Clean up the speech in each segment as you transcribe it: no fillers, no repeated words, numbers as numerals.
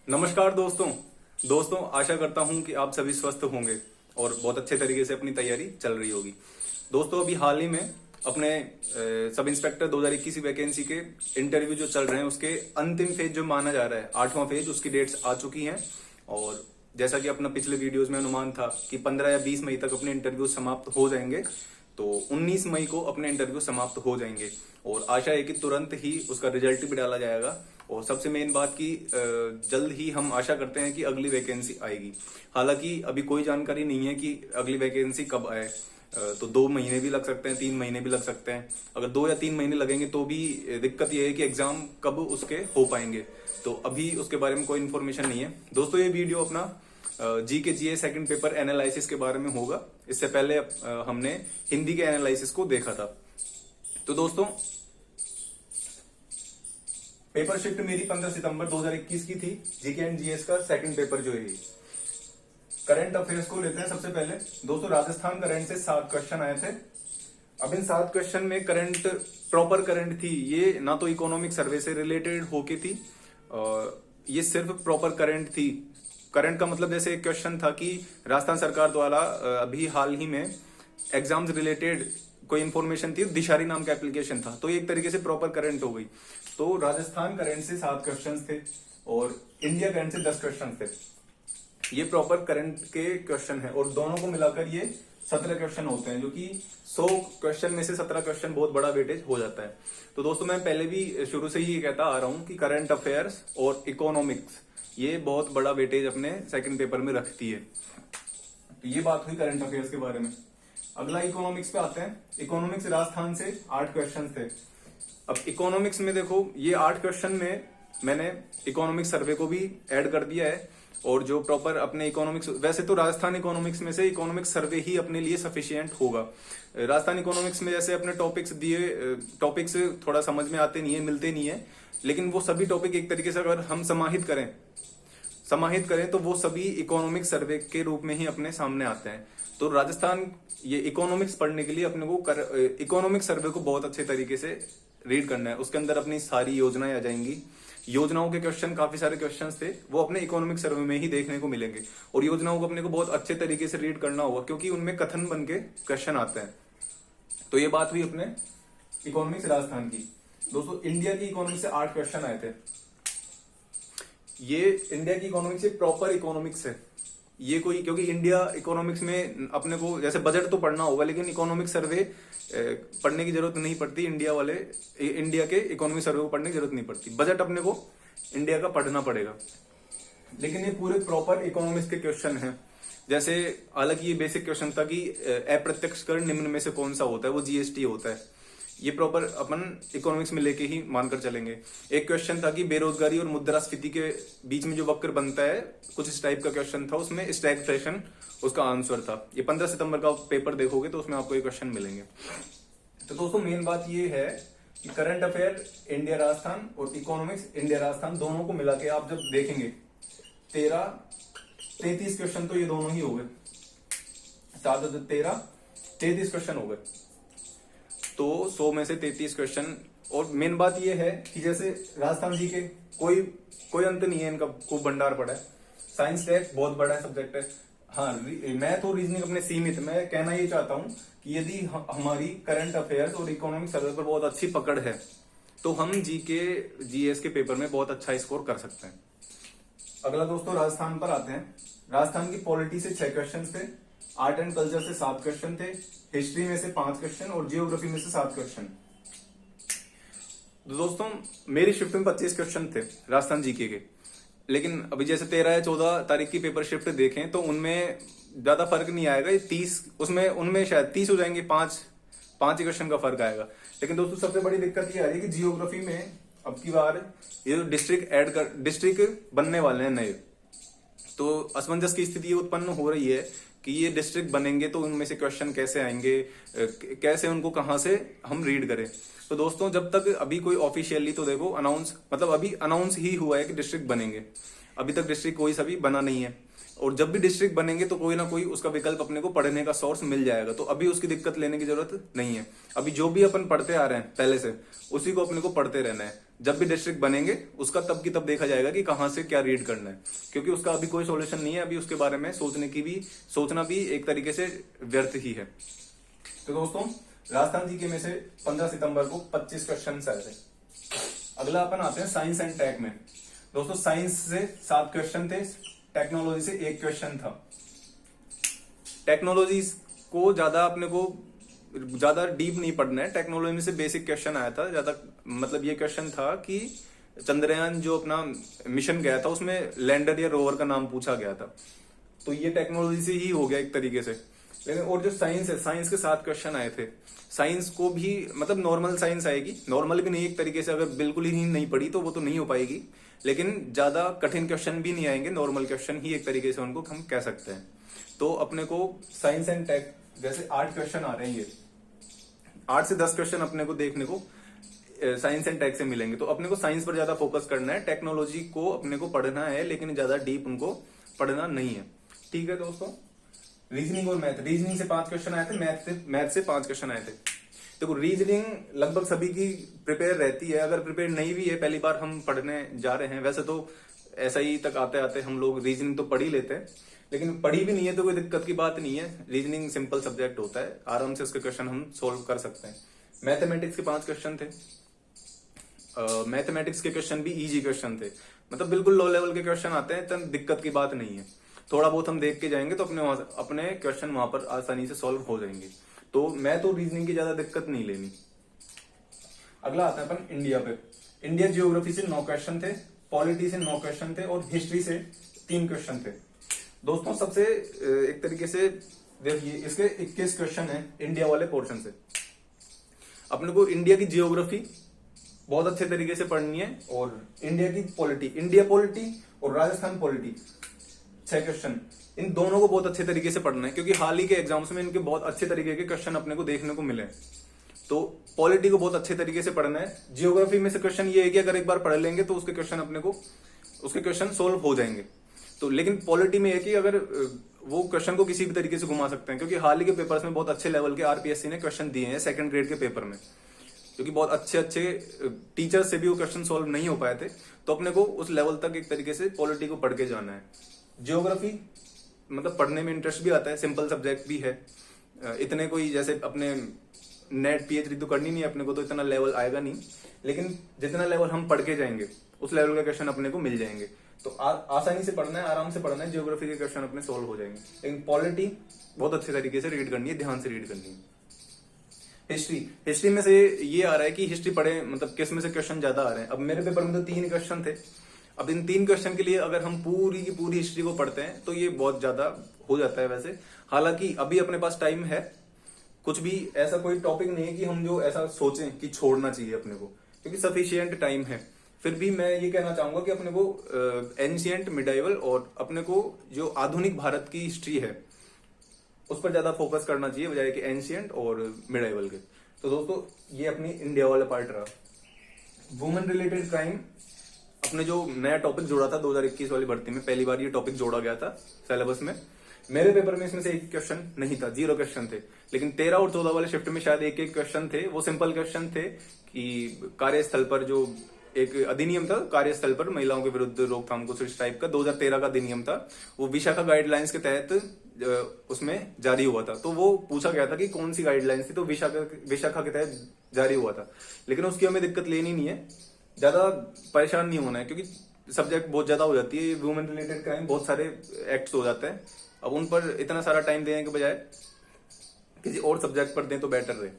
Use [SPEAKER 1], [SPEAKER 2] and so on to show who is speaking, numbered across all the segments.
[SPEAKER 1] नमस्कार दोस्तों आशा करता हूं कि आप सभी स्वस्थ होंगे और बहुत अच्छे तरीके से अपनी तैयारी चल रही होगी। दोस्तों अभी हाल ही में अपने सब इंस्पेक्टर 2021 की वैकेंसी के इंटरव्यू जो चल रहे हैं उसके अंतिम फेज जो माना जा रहा है 8वां फेज, उसकी डेट्स आ चुकी हैं। और जैसा कि अपना पिछले वीडियोस में अनुमान था कि 15 या 20 मई तक अपने इंटरव्यू समाप्त हो जाएंगे, तो 19 मई को अपने इंटरव्यू समाप्त हो जाएंगे और आशा है कि तुरंत ही उसका रिजल्ट भी डाला जाएगा। और सबसे मेन बात की जल्द ही हम आशा करते हैं कि अगली वैकेंसी आएगी। हालांकि अभी कोई जानकारी नहीं है कि अगली वैकेंसी कब आए, तो 2 महीने भी लग सकते हैं, 3 महीने भी लग सकते हैं। अगर 2 या 3 महीने लगेंगे तो भी दिक्कत यह है कि एग्जाम कब उसके हो पाएंगे, तो अभी उसके बारे में कोई इन्फॉर्मेशन नहीं है। दोस्तों ये वीडियो अपना GK सेकंड पेपर एनालिसिस के बारे में होगा। इससे पहले हमने हिंदी के एनालिसिस को देखा था। तो दोस्तों पेपर शिफ्ट मेरी 15 सितंबर 2021 की थी। जीके एंड जीएस का सेकंड पेपर जो है। करंट अफेयर्स को लेते हैं सबसे पहले। दोस्तों राजस्थान करंट से 7 क्वेश्चन आए थे। अब इन 7 क्वेश्चन में करंट प्रॉपर करंट थी, ये ना तो इकोनॉमिक सर्वे से रिलेटेड होके थी, ये सिर्फ प्रॉपर करंट थी। करंट का मतलब जैसे एक क्वेश्चन था कि राजस्थान सरकार द्वारा अभी हाल ही में एग्जाम्स रिलेटेड कोई इन्फॉर्मेशन थी, दिशारी नाम का एप्लीकेशन था, तो ये एक तरीके से प्रॉपर करंट हो गई। तो राजस्थान करंट से 7 क्वेश्चंस थे और इंडिया करंट से 10 क्वेश्चन थे। ये प्रॉपर करंट के क्वेश्चन है और दोनों को मिलाकर ये 17 क्वेश्चन होते हैं, जो कि 100 क्वेश्चन में से 17 क्वेश्चन बहुत बड़ा वेटेज हो जाता है। तो दोस्तों मैं पहले भी शुरू से ही ये कहता आ रहा हूं कि करंट अफेयर्स और इकोनॉमिक्स ये बहुत बड़ा वेटेज अपने सेकंड पेपर में रखती है। तो ये बात हुई करंट अफेयर्स के बारे में। अगला इकोनॉमिक्स पे आते हैं। इकोनॉमिक्स राजस्थान से 8 क्वेश्चन थे। अब इकोनॉमिक्स में देखो, ये 8 क्वेश्चन में मैंने इकोनॉमिक्स सर्वे को भी ऐड कर दिया है और जो प्रॉपर अपने इकोनॉमिक्स, वैसे तो राजस्थान इकोनॉमिक्स में से इकोनॉमिक्स सर्वे ही अपने लिए सफिशिएंट होगा। राजस्थान इकोनॉमिक्स में जैसे अपने टॉपिक्स दिए, टॉपिक्स थोड़ा समझ में आते नहीं है, मिलते नहीं है, लेकिन वो सभी टॉपिक एक तरीके से अगर हम समाहित करें तो वो सभी इकोनॉमिक सर्वे के रूप में ही अपने सामने आते हैं। तो राजस्थान ये इकोनॉमिक्स पढ़ने के लिए अपने को इकोनॉमिक सर्वे को बहुत अच्छे तरीके से रीड करना है। उसके अंदर अपनी सारी योजनाएं आ जाएंगी। योजनाओं के क्वेश्चन, काफी सारे क्वेश्चंस थे, वो अपने इकोनॉमिक सर्वे में ही देखने को मिलेंगे और योजनाओं को अपने को बहुत अच्छे तरीके से रीड करना होगा, क्योंकि उनमें कथन बन के क्वेश्चन आते हैं। तो ये बात हुई अपने इकोनॉमिक्स राजस्थान की। दोस्तों इंडिया की इकोनॉमिक्स से 8 क्वेश्चन आए थे। ये इंडिया की इकोनॉमिक्स से प्रॉपर इकोनॉमिक्स है ये कोई, क्योंकि इंडिया इकोनॉमिक्स में अपने को जैसे बजट तो पढ़ना होगा, लेकिन इकोनॉमिक सर्वे पढ़ने की जरूरत नहीं पड़ती। इंडिया के इकोनॉमिक सर्वे को पढ़ने की जरूरत नहीं पड़ती। बजट अपने को इंडिया का पढ़ना पड़ेगा, लेकिन ये पूरे प्रॉपर इकोनॉमिक्स के क्वेश्चन हैं। जैसे हालांकि ये बेसिक क्वेश्चन था कि अप्रत्यक्ष कर निम्न में से कौन सा होता है, वो जीएसटी होता है। ये प्रॉपर अपन इकोनॉमिक्स में लेके ही मानकर चलेंगे। एक क्वेश्चन था कि बेरोजगारी और मुद्रास्फीति के बीच में जो वक्र बनता है, कुछ इस टाइप का क्वेश्चन था, उसमें स्टैग्फ्लेशन उसका आंसर था। ये 15 सितंबर का पेपर देखोगे तो उसमें आपको ये क्वेश्चन मिलेंगे। तो दोस्तों मेन बात ये है कि करंट अफेयर इंडिया राजस्थान और इकोनॉमिक्स इंडिया राजस्थान दोनों को मिला के आप जब देखेंगे 33 क्वेश्चन तो ये दोनों ही हो गए। 33 क्वेश्चन हो गए। तो 100 में से 33 क्वेश्चन। और मेन बात ये है कि जैसे राजस्थान जी के कोई अंत नहीं है, इनका खूब भंडार पड़ा है। साइंस टेक बहुत बड़ा सब्जेक्ट है। हाँ, मैथ और रीजनिंग अपने सीमित। मैं कहना ये चाहता हूं कि यदि हमारी करंट अफेयर्स और इकोनॉमिक सर्वे पर बहुत अच्छी पकड़ है तो हम जीके जीएस के पेपर में बहुत अच्छा स्कोर कर सकते हैं। अगला दोस्तों राजस्थान पर आते हैं। राजस्थान की पॉलिटी से 6 क्वेश्चन थे, आर्ट एंड कल्चर से 7 क्वेश्चन थे, हिस्ट्री में से 5 क्वेश्चन और जियोग्राफी में से 7 क्वेश्चन। तो दोस्तों मेरी शिफ्ट में 25 क्वेश्चन थे राजस्थान जीके के, लेकिन अभी जैसे 13 या 14 तारीख की पेपर शिफ्ट देखें तो उनमें ज्यादा फर्क नहीं आएगा। ये 30 उनमें शायद 30 हो जाएंगे, 5 ही क्वेश्चन का फर्क आएगा। लेकिन दोस्तों सबसे बड़ी दिक्कत ये आ रही है कि जियोग्राफी में अब की बार ये जो डिस्ट्रिक्ट बनने वाले हैं नए, तो असमंजस की स्थिति उत्पन्न हो रही है कि ये डिस्ट्रिक्ट बनेंगे तो उनमें से क्वेश्चन कैसे आएंगे, कैसे उनको कहां से हम रीड करें। तो दोस्तों जब तक अभी कोई ऑफिशियली, तो देखो अभी अनाउंस ही हुआ है कि डिस्ट्रिक्ट बनेंगे, अभी तक डिस्ट्रिक्ट कोई सा भी बना नहीं है। और जब भी डिस्ट्रिक्ट बनेंगे तो कोई ना कोई उसका विकल्प अपने को पढ़ने का सोर्स मिल जाएगा। तो अभी उसकी दिक्कत लेने की जरूरत नहीं है। अभी जो भी अपन पढ़ते आ रहे हैं पहले से, उसी को अपने को पढ़ते रहना है।
[SPEAKER 2] जब भी डिस्ट्रिक्ट बनेंगे उसका तब की तब देखा जाएगा कि कहाँ से क्या रीड करना है, क्योंकि उसका अभी कोई सॉल्यूशन नहीं है। अभी उसके बारे में सोचना भी एक तरीके से व्यर्थ ही है।
[SPEAKER 1] तो दोस्तों राजस्थान जीके में से 15 सितंबर को 25 क्वेश्चन आए थे। अगला अपन आते हैं साइंस एंड टेक में। दोस्तों साइंस से 7 क्वेश्चन थे, टेक्नोलॉजी से 1 क्वेश्चन था।
[SPEAKER 2] टेक्नोलॉजी को ज्यादा डीप नहीं पढ़ना है। टेक्नोलॉजी में से बेसिक क्वेश्चन आया था ज्यादा, मतलब ये क्वेश्चन था कि चंद्रयान जो अपना मिशन गया था उसमें लैंडर या रोवर का नाम पूछा गया था, तो ये टेक्नोलॉजी से ही हो गया एक तरीके से। लेकिन और जो साइंस है, साइंस के 7 क्वेश्चन आए थे। साइंस को भी मतलब नॉर्मल साइंस आएगी, नॉर्मल भी नहीं एक तरीके से, अगर बिल्कुल ही नहीं पढ़ी तो वो तो नहीं हो पाएगी, लेकिन ज्यादा कठिन क्वेश्चन भी नहीं आएंगे, नॉर्मल क्वेश्चन ही एक तरीके से उनको हम कह सकते हैं। तो अपने को
[SPEAKER 1] साइंस एंड टेक जैसे 8 क्वेश्चन आ रहे हैं, ये
[SPEAKER 2] 8 से 10 क्वेश्चन अपने को देखने को साइंस एंड टेक से मिलेंगे। तो अपने को साइंस पर ज्यादा फोकस करना है, टेक्नोलॉजी को अपने को पढ़ना है लेकिन ज्यादा डीप उनको पढ़ना नहीं है। ठीक है दोस्तों।
[SPEAKER 1] रीजनिंग और मैथ, रीजनिंग से 5 क्वेश्चन आए थे,
[SPEAKER 2] मैथ से 5 क्वेश्चन आए थे। देखो रीजनिंग लगभग सभी की प्रिपेयर रहती है, अगर प्रिपेयर नहीं भी है, पहली बार हम पढ़ने जा रहे हैं, वैसे तो ऐसा ही तक आते आते हम लोग रीजनिंग तो पढ़ ही लेते हैं, लेकिन पढ़ी भी नहीं है तो कोई दिक्कत की बात नहीं है। रीजनिंग सिंपल सब्जेक्ट होता है, आराम से उसके क्वेश्चन हम सोल्व कर सकते हैं। मैथमेटिक्स के 5 क्वेश्चन थे। मैथमेटिक्स के क्वेश्चन भी इजी क्वेश्चन थे, मतलब बिल्कुल लो लेवल के क्वेश्चन आते हैं, तो दिक्कत की बात नहीं है। थोड़ा बहुत हम देख के जाएंगे तो अपने क्वेश्चन वहां पर आसानी से सॉल्व हो जाएंगे। तो मैथ और रीजनिंग की ज्यादा दिक्कत नहीं लेनी।
[SPEAKER 1] अगला आता है अपन इंडिया पे। इंडिया जियोग्राफी से 9 क्वेश्चन थे, पॉलिटी से 9 क्वेश्चन थे और हिस्ट्री से 3 क्वेश्चन थे। दोस्तों सबसे एक तरीके से देखिए, इसके 21 क्वेश्चन है इंडिया वाले पोर्शन से।
[SPEAKER 2] अपने को इंडिया की जियोग्राफी बहुत अच्छे तरीके से पढ़नी है,
[SPEAKER 1] और इंडिया की पॉलिटी, इंडिया पॉलिटी और राजस्थान पॉलिटी 6 क्वेश्चन,
[SPEAKER 2] इन दोनों को बहुत अच्छे तरीके से पढ़ना है, क्योंकि हाल ही के एग्जाम्स में इनके बहुत अच्छे तरीके के क्वेश्चन अपने को देखने को मिले। तो पॉलिटी को बहुत अच्छे तरीके से पढ़ना है। जियोग्राफी में से क्वेश्चन ये है कि अगर एक बार पढ़ लेंगे तो उसके क्वेश्चन सोल्व हो जाएंगे। तो लेकिन पॉलिटी में है कि अगर वो क्वेश्चन को किसी भी तरीके से घुमा सकते हैं, क्योंकि हाल ही के पेपर्स में बहुत अच्छे लेवल के आरपीएससी ने क्वेश्चन दिए हैं 2nd ग्रेड के पेपर में, क्योंकि बहुत अच्छे टीचर से भी वो क्वेश्चन सॉल्व नहीं हो पाए थे। तो अपने को उस लेवल तक एक तरीके से पॉलिटी को पढ़ के जाना है। जियोग्राफी मतलब पढ़ने में इंटरेस्ट भी आता है, सिंपल सब्जेक्ट भी है, इतने कोई जैसे अपने नेट पीएचडी तो करनी नहीं है अपने को, तो इतना लेवल आएगा नहीं, लेकिन जितना लेवल हम पढ़ के जाएंगे उस लेवल का क्वेश्चन अपने को मिल जाएंगे। तो आसानी से पढ़ना है, आराम से पढ़ना है, जियोग्राफी के क्वेश्चन अपने सोल्व हो जाएंगे। लेकिन पॉलिटी बहुत अच्छे तरीके से रीड करनी है, ध्यान से रीड करनी है। हिस्ट्री में से ये आ रहा है कि हिस्ट्री पढ़े, मतलब किस में से क्वेश्चन ज्यादा आ रहे हैं। अब मेरे पेपर में तो 3 क्वेश्चन थे। अब इन 3 क्वेश्चन के लिए अगर हम पूरी की पूरी हिस्ट्री को पढ़ते हैं तो ये बहुत ज्यादा हो जाता है वैसे। हालांकि अभी अपने पास टाइम है, कुछ भी ऐसा कोई टॉपिक नहीं है कि हम जो ऐसा सोचें कि छोड़ना चाहिए अपने को, क्योंकि सफिशियंट टाइम है। फिर भी मैं ये कहना चाहूंगा कि अपने को एंशियंट, मिडाइवल और अपने को जो आधुनिक भारत की हिस्ट्री है उस पर ज्यादा फोकस करना चाहिए बजाय कि एंशियंट और मिडाइवल के। तो दोस्तों ये अपनी इंडिया वाला पार्ट रहा। वुमेन रिलेटेड क्राइम अपने जो नया टॉपिक जोड़ा था 2021 वाली भर्ती में, पहली बार ये टॉपिक जोड़ा गया था सिलेबस में। मेरे पेपर में इसमें से 1 क्वेश्चन नहीं था, 0 क्वेश्चन थे। लेकिन 13 और 14 वाले शिफ्ट में शायद 1 क्वेश्चन थे। वो सिंपल क्वेश्चन थे कि कार्यस्थल पर जो एक अधिनियम था, कार्यस्थल पर महिलाओं के विरुद्ध रोकथाम कुछ इस टाइप का 2013 का अधिनियम था, वो विशाखा गाइडलाइंस के तहत उसमें जारी हुआ था। तो वो पूछा गया था कि कौन सी गाइडलाइंस थी, तो विशाखा के तहत जारी हुआ था। लेकिन उसकी हमें दिक्कत लेनी नहीं है, ज्यादा परेशान नहीं होना है, क्योंकि सब्जेक्ट बहुत ज्यादा हो जाती है। वुमेन रिलेटेड क्राइम बहुत सारे एक्ट्स हो जाते हैं, अब उन पर इतना सारा टाइम देने के बजाय किसी और सब्जेक्ट पर दें तो बेटर रहे।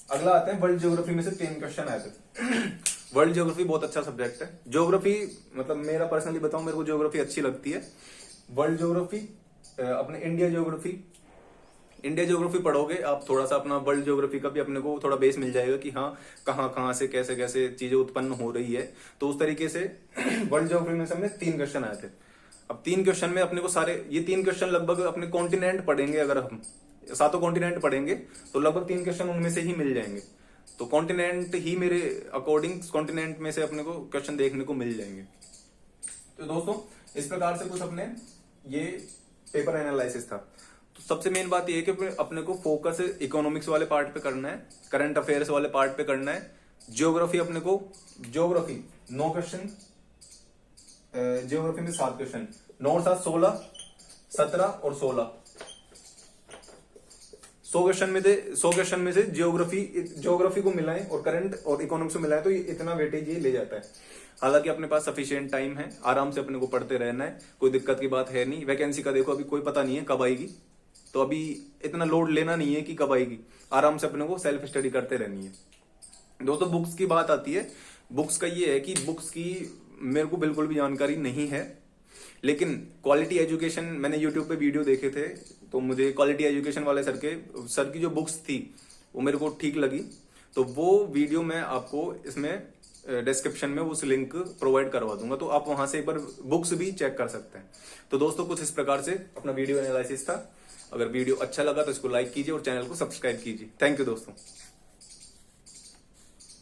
[SPEAKER 1] अगला आते हैं वर्ल्ड ज्योग्राफी में से 3 क्वेश्चन आए थे।
[SPEAKER 2] वर्ल्ड ज्योग्राफी बहुत अच्छा सब्जेक्ट है। ज्योग्राफी मतलब मेरा पर्सनली बताऊं, मेरे को ज्योग्राफी अच्छी लगती है।
[SPEAKER 1] वर्ल्ड ज्योग्राफी, अपने इंडिया ज्योग्राफी पढ़ोगे आप, थोड़ा सा अपना वर्ल्ड ज्योग्राफी का भी अपने को थोड़ा बेस मिल जाएगा कि हाँ कहाँ से कैसे कैसे चीजें उत्पन्न हो रही है। तो उस तरीके से वर्ल्ड ज्योग्राफी में से हमने 3 क्वेश्चन आए थे। अब 3 क्वेश्चन में अपने को ये 3 क्वेश्चन लगभग अपने कॉन्टिनेंट पढ़ेंगे, अगर हम 7 कॉन्टिनेंट पढ़ेंगे तो लगभग 3 क्वेश्चन उनमें से ही मिल जाएंगे। तो कॉन्टिनेंट ही मेरे अकॉर्डिंग कॉन्टिनेंट में से अपने को क्वेश्चन देखने को मिल जाएंगे। तो दोस्तों इस प्रकार से कुछ अपने ये पेपर एनालिसिस था।
[SPEAKER 2] तो सबसे मेन बात ये है कि अपने को फोकस इकोनॉमिक्स वाले पार्ट पे करना है, करंट अफेयर्स वाले पार्ट पे करना है, ज्योग्राफी अपने को, ज्योग्राफी 9 क्वेश्चन, ज्योग्राफी में 7 क्वेश्चन, 9 और 7 16, 17 और 16, 100 क्वेश्चन में से ज्योग्राफी को मिलाएं और करंट और इकोनॉमिक्स को मिलाएं तो ये इतना वेटेज ये ले जाता है। हालांकि अपने पास सफिशिएंट टाइम है, आराम से अपने को पढ़ते रहना है, कोई दिक्कत की बात है नहीं। वैकेंसी का देखो अभी कोई पता नहीं है कब आएगी, तो अभी इतना लोड लेना नहीं है कि कब आएगी, आराम से अपने को सेल्फ स्टडी करते रहनी है। दोस्तों बुक्स की बात आती है, बुक्स का ये है कि बुक्स की मेरे को बिल्कुल भी जानकारी नहीं है, लेकिन क्वालिटी एजुकेशन मैंने यूट्यूब पे वीडियो देखे थे, तो मुझे क्वालिटी एजुकेशन वाले सर की जो बुक्स थी वो मेरे को ठीक लगी, तो वो वीडियो मैं आपको इसमें डिस्क्रिप्शन में उस लिंक प्रोवाइड करवा दूंगा, तो आप वहां से एक बार बुक्स भी चेक कर सकते हैं। तो दोस्तों कुछ इस प्रकार से अपना वीडियो एनालिसिस था। अगर वीडियो अच्छा लगा तो इसको लाइक कीजिए और चैनल को सब्सक्राइब कीजिए। थैंक यू दोस्तों।